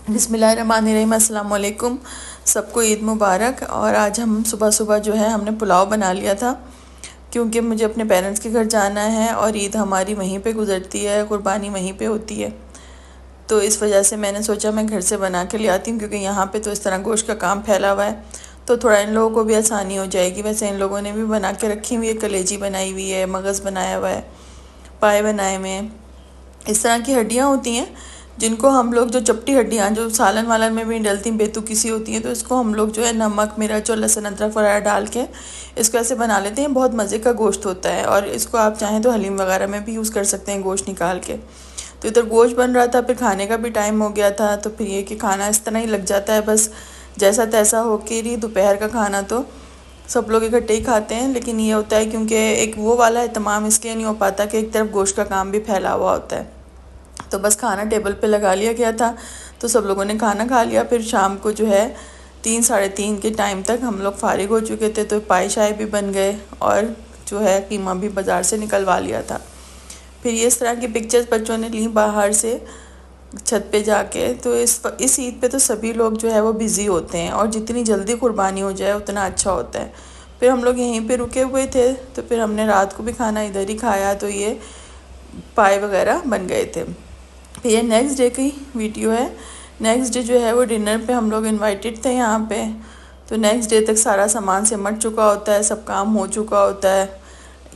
बिस्मिल्लाहिर्रहमानिर्रहीम, अस्सलाम वालेकुम। सबको ईद मुबारक। और आज हम सुबह सुबह जो है हमने पुलाव बना लिया था, क्योंकि मुझे अपने पेरेंट्स के घर जाना है और ईद हमारी वहीं पे गुज़रती है, कुर्बानी वहीं पे होती है। तो इस वजह से मैंने सोचा मैं घर से बना के ले आती हूँ, क्योंकि यहाँ पे तो इस तरह गोश्त का काम फैला हुआ है, तो थोड़ा इन लोगों को भी आसानी हो जाएगी। वैसे इन लोगों ने भी बना के रखी हुई है, कलेजी बनाई हुई है, मगज़ बनाया हुआ है, पाए बनाए हुए हैं। इस तरह की हड्डियाँ होती हैं जिनको हम लोग, जो चपटी हड्डियाँ जो सालन वालन में भी डलती बेतुकी सी होती हैं, तो इसको हम लोग जो है नमक मिर्च और लहसुन अदरक वगैरह डाल के इसको ऐसे बना लेते हैं। बहुत मज़े का गोश्त होता है, और इसको आप चाहें तो हलीम वगैरह में भी यूज़ कर सकते हैं गोश्त निकाल के। तो इधर गोश्त बन रहा था, फिर खाने का भी टाइम हो गया था, तो फिर ये कि खाना इस तरह ही लग जाता है, बस जैसा तैसा हो के रही। दोपहर का खाना तो सब लोग इकट्ठे ही खाते हैं, लेकिन ये होता है क्योंकि एक वो वाला एहतमाम इसलिए नहीं हो पाता कि एक तरफ गोश्त का काम भी फैला हुआ होता है। तो बस खाना टेबल पे लगा लिया गया था, तो सब लोगों ने खाना खा लिया। फिर शाम को जो है 3 साढ़े 3 के टाइम तक हम लोग फारिग हो चुके थे, तो पाए शाय भी बन गए और जो है कीमा भी बाज़ार से निकलवा लिया था। फिर ये इस तरह की पिक्चर्स बच्चों ने ली बाहर से छत पे जाके। तो इस ईद पे तो सभी लोग जो है वो बिज़ी होते हैं, और जितनी जल्दी कुर्बानी हो जाए उतना अच्छा होता है। फिर हम लोग यहीं पे रुके हुए थे, तो फिर हमने रात को भी खाना इधर ही खाया, तो ये पाए वगैरह बन गए थे। ये नेक्स्ट डे की वीडियो है। नेक्स्ट डे जो है वो डिनर पे हम लोग इनवाइटेड थे यहाँ पे। तो नेक्स्ट डे तक सारा सामान सिमट चुका होता है, सब काम हो चुका होता है।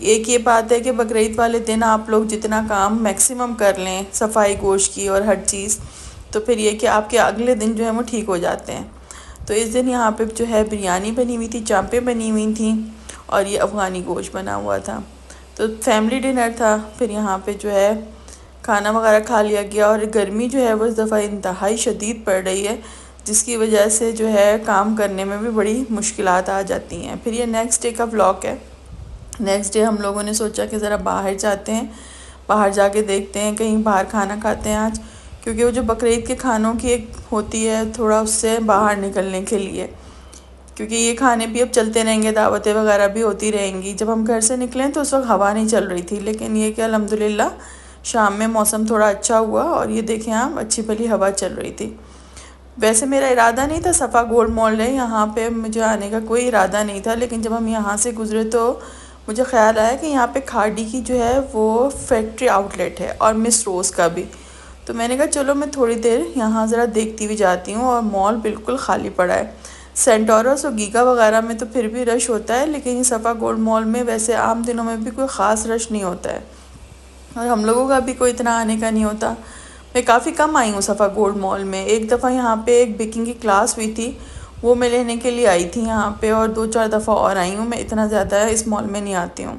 एक ये बात है कि बकरीद वाले दिन आप लोग जितना काम मैक्सिमम कर लें, सफाई गोश्त की और हर चीज़, तो फिर ये कि आपके अगले दिन जो है वो ठीक हो जाते हैं। तो इस दिन यहाँ पे जो है बिरयानी बनी हुई थी, चांपें बनी हुई थी, और ये अफ़गानी गोश्त बना हुआ था। तो फैमिली डिनर था। फिर यहाँ पे जो है खाना वगैरह खा लिया गया। और गर्मी जो है वो इस दफ़ा इंतहाई शदीद पड़ रही है, जिसकी वजह से जो है काम करने में भी बड़ी मुश्किलात आ जाती हैं। फिर ये नेक्स्ट डे का व्लॉग है। नेक्स्ट डे हम लोगों ने सोचा कि ज़रा बाहर जाते हैं, बाहर जाके देखते हैं, कहीं बाहर खाना खाते हैं आज, क्योंकि वो जो बकरीद के खानों की एक होती है थोड़ा उससे बाहर निकलने के लिए, क्योंकि ये खाने भी अब चलते रहेंगे, दावतें वगैरह भी होती रहेंगी। जब हम घर से निकलें तो उस वक्त हवा नहीं चल रही थी, लेकिन ये कि अल्हम्दुलिल्लाह शाम में मौसम थोड़ा अच्छा हुआ, और ये देखें आप अच्छी भली हवा चल रही थी। वैसे मेरा इरादा नहीं था, सफ़ा गोल्ड मॉल है यहाँ पे मुझे आने का कोई इरादा नहीं था, लेकिन जब हम यहाँ से गुज़रे तो मुझे ख़्याल आया कि यहाँ पे खाड़ी की जो है वो फैक्ट्री आउटलेट है, और मिस रोज़ का भी। तो मैंने कहा चलो मैं थोड़ी देर यहाँ ज़रा देखती हुई जाती हूँ, और मॉल बिल्कुल खाली पड़ा है। सेंटोरस और गीगा वगैरह में तो फिर भी रश होता है, लेकिन ये सफ़ा गोल्ड मॉल में वैसे आम दिनों में भी कोई ख़ास रश नहीं होता है, और हम लोगों का भी कोई इतना आने का नहीं होता। मैं काफ़ी कम आई हूँ सफ़ा गोल्ड मॉल में। एक दफ़ा यहाँ पे एक बेकिंग की क्लास हुई थी, वो मैं लेने के लिए आई थी यहाँ पे, और 2-4 दफ़ा और आई हूँ। मैं इतना ज़्यादा इस मॉल में नहीं आती हूँ,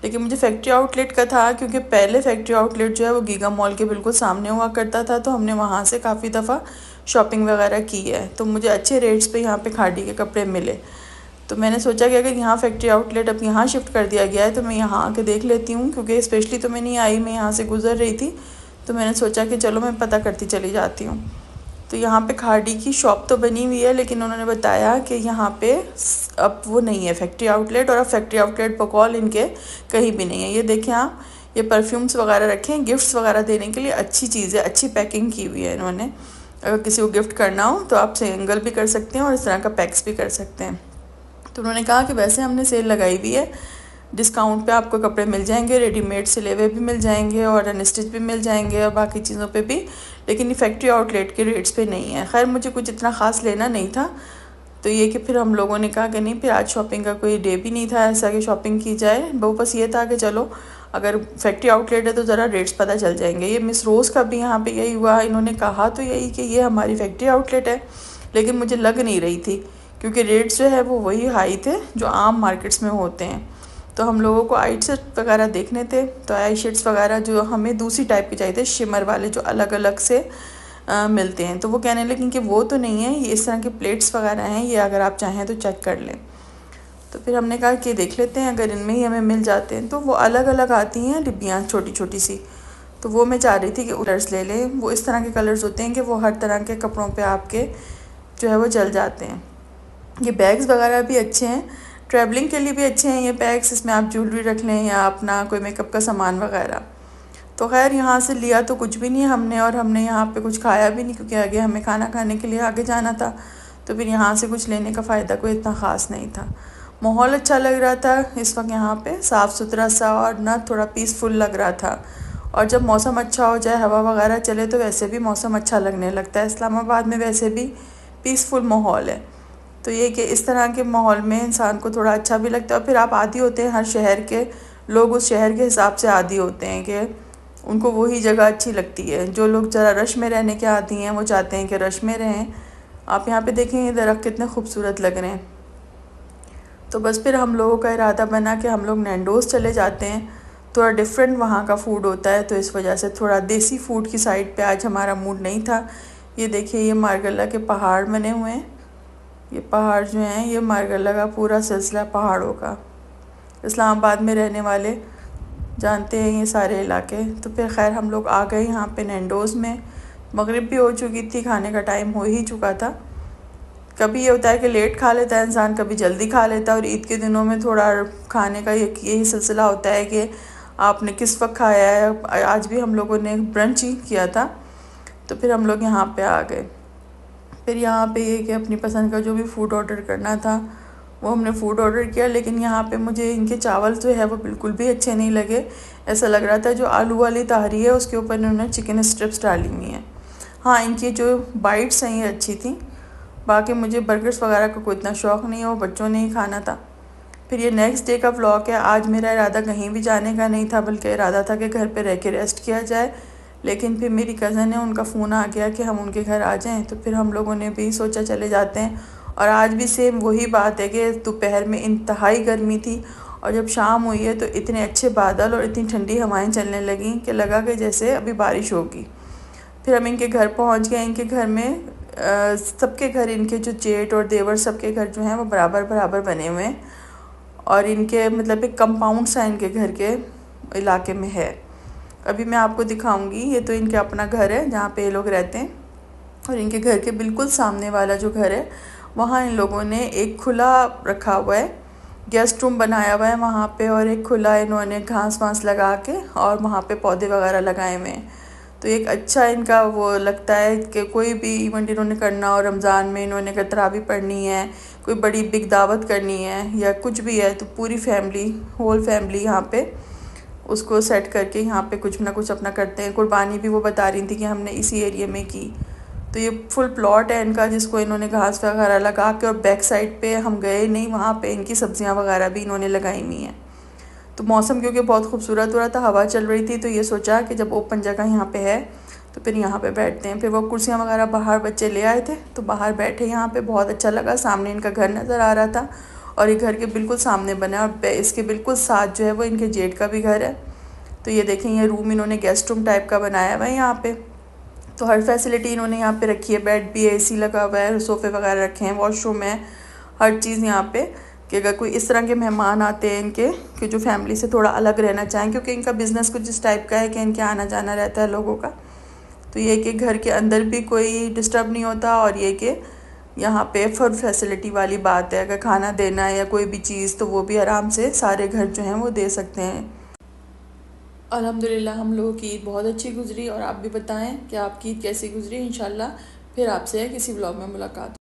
लेकिन मुझे फैक्ट्री आउटलेट का था, क्योंकि पहले फैक्ट्री आउटलेट जो है वो गीगा मॉल के बिल्कुल सामने हुआ करता था, तो हमने वहाँ से काफ़ी दफ़ा शॉपिंग वगैरह की है। तो मुझे अच्छे रेट्स पे यहाँ पे खाड़ी के कपड़े मिले, तो मैंने सोचा कि अगर यहाँ फैक्ट्री आउटलेट अब यहाँ शिफ्ट कर दिया गया है तो मैं यहाँ आके देख लेती हूँ, क्योंकि स्पेशली तो मैं नहीं आई, मैं यहाँ से गुज़र रही थी, तो मैंने सोचा कि चलो मैं पता करती चली जाती हूँ। तो यहाँ पे खाड़ी की शॉप तो बनी हुई है, लेकिन उन्होंने बताया कि यहाँ पे अब वो नहीं है फैक्ट्री आउटलेट, और अब फैक्ट्री आउटलेट बकौल इनके कहीं भी नहीं है। ये देखें आप, ये परफ्यूम्स वगैरह रखे हैं गिफ्ट्स वगैरह देने के लिए। अच्छी चीज़ है, अच्छी पैकिंग की हुई है इन्होंने। अगर किसी को गिफ्ट करना हो तो आप सिंगल भी कर सकते हैं और इस तरह का पैक्स भी कर सकते हैं। तो उन्होंने कहा कि वैसे हमने सेल लगाई हुई है, डिस्काउंट पे आपको कपड़े मिल जाएंगे, रेडीमेड सिले हुए भी मिल जाएंगे और अनस्टिच भी मिल जाएंगे, और बाकी चीज़ों पे भी, लेकिन ये फैक्ट्री आउटलेट के रेट्स पे नहीं है। खैर मुझे कुछ इतना ख़ास लेना नहीं था, तो ये कि फिर हम लोगों ने कहा कि नहीं, फिर आज शॉपिंग का कोई डे भी नहीं था ऐसा कि शॉपिंग की जाए। वो बस ये था कि चलो अगर फैक्ट्री आउटलेट है तो ज़रा रेट्स पता चल जाएंगे। ये मिस रोज़ का भी यहाँ पे यही हुआ, इन्होंने कहा तो यही कि ये हमारी फैक्ट्री आउटलेट है, लेकिन मुझे लग नहीं रही थी, क्योंकि रेट्स जो है वो वही हाई थे जो आम मार्केट्स में होते हैं। तो हम लोगों को आई शेड्स वगैरह देखने थे, तो आई शेड्स वगैरह जो हमें दूसरी टाइप के चाहिए थे, शिमर वाले जो अलग अलग से मिलते हैं। तो वो कहने लगी कि वो तो नहीं है, ये इस तरह के प्लेट्स वगैरह हैं, ये अगर आप चाहें तो चेक कर लें। तो फिर हमने कहा कि देख लेते हैं, अगर इनमें ही हमें मिल जाते हैं। तो वो अलग अलग आती हैं डिब्बियाँ छोटी छोटी सी, तो वो मैं चाह रही थी कि कलर्स ले लें। वो इस तरह के कलर्स होते हैं कि वो हर तरह के कपड़ों पे आपके जो है वो जल जाते हैं। ये बैग्स वगैरह भी अच्छे हैं, ट्रैवलिंग के लिए भी अच्छे हैं ये बैग्स, इसमें आप ज्वेलरी रख लें या अपना कोई मेकअप का सामान वगैरह। तो खैर यहाँ से लिया तो कुछ भी नहीं हमने, और हमने यहाँ पे कुछ खाया भी नहीं क्योंकि आगे हमें खाना खाने के लिए आगे जाना था। तो फिर यहाँ से कुछ लेने का फ़ायदा कोई इतना ख़ास नहीं था। माहौल अच्छा लग रहा था इस वक्त यहाँ पे, साफ़ सुथरा सा और ना थोड़ा पीसफुल लग रहा था। और जब मौसम अच्छा हो जाए, हवा वगैरह चले, तो वैसे भी मौसम अच्छा लगने लगता है। इस्लामाबाद में वैसे भी पीसफुल माहौल है। तो ये कि इस तरह के माहौल में इंसान को थोड़ा अच्छा भी लगता है। और फिर आप आदी होते हैं, हर शहर के लोग उस शहर के हिसाब से आदी होते हैं कि उनको वही जगह अच्छी लगती है। जो लोग ज़रा रश में रहने के आदी हैं वो चाहते हैं कि रश में रहें। आप यहाँ पे देखें ये दरख्त कितने खूबसूरत लग रहे हैं। तो बस फिर हम लोगों का इरादा बना कि हम लोग नैंडोज़ चले जाते हैं। थोड़ा डिफरेंट वहाँ का फ़ूड होता है, तो इस वजह से थोड़ा देसी फ़ूड की साइड पे आज हमारा मूड नहीं था। ये देखिए ये मारगल्ला के पहाड़ बने हुए हैं। ये पहाड़ जो हैं ये मारगल्ला का पूरा सिलसिला पहाड़ों का, इस्लामाबाद में रहने वाले जानते हैं ये सारे इलाके। तो फिर खैर हम लोग आ गए यहाँ पे नैंडोज़ में। मगरिब भी हो चुकी थी, खाने का टाइम हो ही चुका था। कभी ये होता है कि लेट खा लेता है इंसान, कभी जल्दी खा लेता है। और ईद के दिनों में थोड़ा खाने का यही सिलसिला होता है कि आपने किस वक्त खाया है। आज भी हम लोगों ने ब्रंच ही किया था। तो फिर हम लोग यहाँ पे आ गए। फिर यहाँ पे ये कि अपनी पसंद का जो भी फ़ूड ऑर्डर करना था वो हमने फ़ूड ऑर्डर किया। लेकिन यहाँ पे मुझे इनके चावल जो है वो बिल्कुल भी अच्छे नहीं लगे। ऐसा लग रहा था जो आलू वाली तहरी है उसके ऊपर इन्होंने चिकन स्ट्रिप्स डाली हुई हैं। हाँ, इनकी जो बाइट्स हैं ये अच्छी थी। बाकी मुझे बर्गर्स वगैरह का कोई इतना शौक़ नहीं है, वो बच्चों ने ही खाना था। फिर ये नेक्स्ट डे का व्लॉग है। आज मेरा इरादा कहीं भी जाने का नहीं था, बल्कि इरादा था कि घर पे रह के रेस्ट किया जाए। लेकिन फिर मेरी कज़न है, उनका फ़ोन आ गया कि हम उनके घर आ जाएं। तो फिर हम लोगों ने भी सोचा चले जाते हैं। और आज भी सेम वही बात है कि दोपहर में इंतहाई गर्मी थी, और जब शाम हुई है तो इतने अच्छे बादल और इतनी ठंडी हवाएं चलने लगीं कि लगा कि जैसे अभी बारिश होगी। फिर हम इनके घर पहुंच गए। इनके घर में सबके घर, इनके जो जेठ और देवर सबके घर जो हैं वो बराबर बराबर बने हुए हैं। और इनके मतलब एक कंपाउंड सा इनके घर के इलाके में है। अभी मैं आपको दिखाऊंगी। ये तो इनके अपना घर है जहाँ पे ये लोग रहते हैं। और इनके घर के बिल्कुल सामने वाला जो घर है वहाँ इन लोगों ने एक खुला रखा हुआ है, गेस्ट रूम बनाया हुआ है वहाँ पे। और एक खुला इन्होंने घास वास लगा के और वहाँ पे पौधे वगैरह लगाए हुए हैं। तो एक अच्छा इनका वो लगता है कि कोई भी इवेंट इन्होंने करना हो, रमज़ान में इन्होंने अगर तरावी पढ़नी है, कोई बड़ी बिग दावत करनी है या कुछ भी है, तो पूरी फैमिली, होल फैमिली यहाँ पे उसको सेट करके यहाँ पे कुछ ना कुछ अपना करते हैं। कुर्बानी भी वो बता रही थी कि हमने इसी एरिया में की। तो ये फुल प्लॉट है इनका जिसको इन्होंने घास वगैरह लगा के, और बैक साइड पे हम गए नहीं, वहाँ पे इनकी सब्जियाँ वगैरह भी इन्होंने लगाई हुई हैं। तो मौसम क्योंकि बहुत खूबसूरत हो रहा था, हवा चल रही थी, तो ये सोचा कि जब ओपन जगह यहाँ पे है तो फिर यहाँ पे बैठते हैं। फिर वो कुर्सियाँ वगैरह बाहर बच्चे ले आए थे तो बाहर बैठे यहाँ पे, बहुत अच्छा लगा। सामने इनका घर नज़र आ रहा था और ये घर के बिल्कुल सामने बना है, और इसके बिल्कुल साथ जो है वो इनके जेठ का भी घर है। तो ये देखें ये रूम इन्होंने गेस्ट रूम टाइप का बनाया हुआ है यहाँ पे। तो हर फैसिलिटी इन्होंने यहाँ पे रखी है, बेड भी है, AC लगा हुआ है, सोफ़े वगैरह रखे हैं, वॉशरूम है, हर चीज़ यहाँ पे। कि अगर कोई इस तरह के मेहमान आते हैं इनके कि जो फैमिली से थोड़ा अलग रहना चाहें, क्योंकि इनका बिज़नेस कुछ इस टाइप का है कि इनके आना जाना रहता है लोगों का। तो ये कि घर के अंदर भी कोई डिस्टर्ब नहीं होता, और ये कि यहाँ पे फुल फैसिलिटी वाली बात है। अगर खाना देना है या कोई भी चीज़ तो वो भी आराम से सारे घर जो हैं वो दे सकते हैं। अल्हम्दुलिल्लाह हम लोगों की ईद बहुत अच्छी गुजरी, और आप भी बताएं कि आपकी ईद कैसी गुजरी। इंशाल्लाह फिर आपसे किसी ब्लॉग में मुलाकात।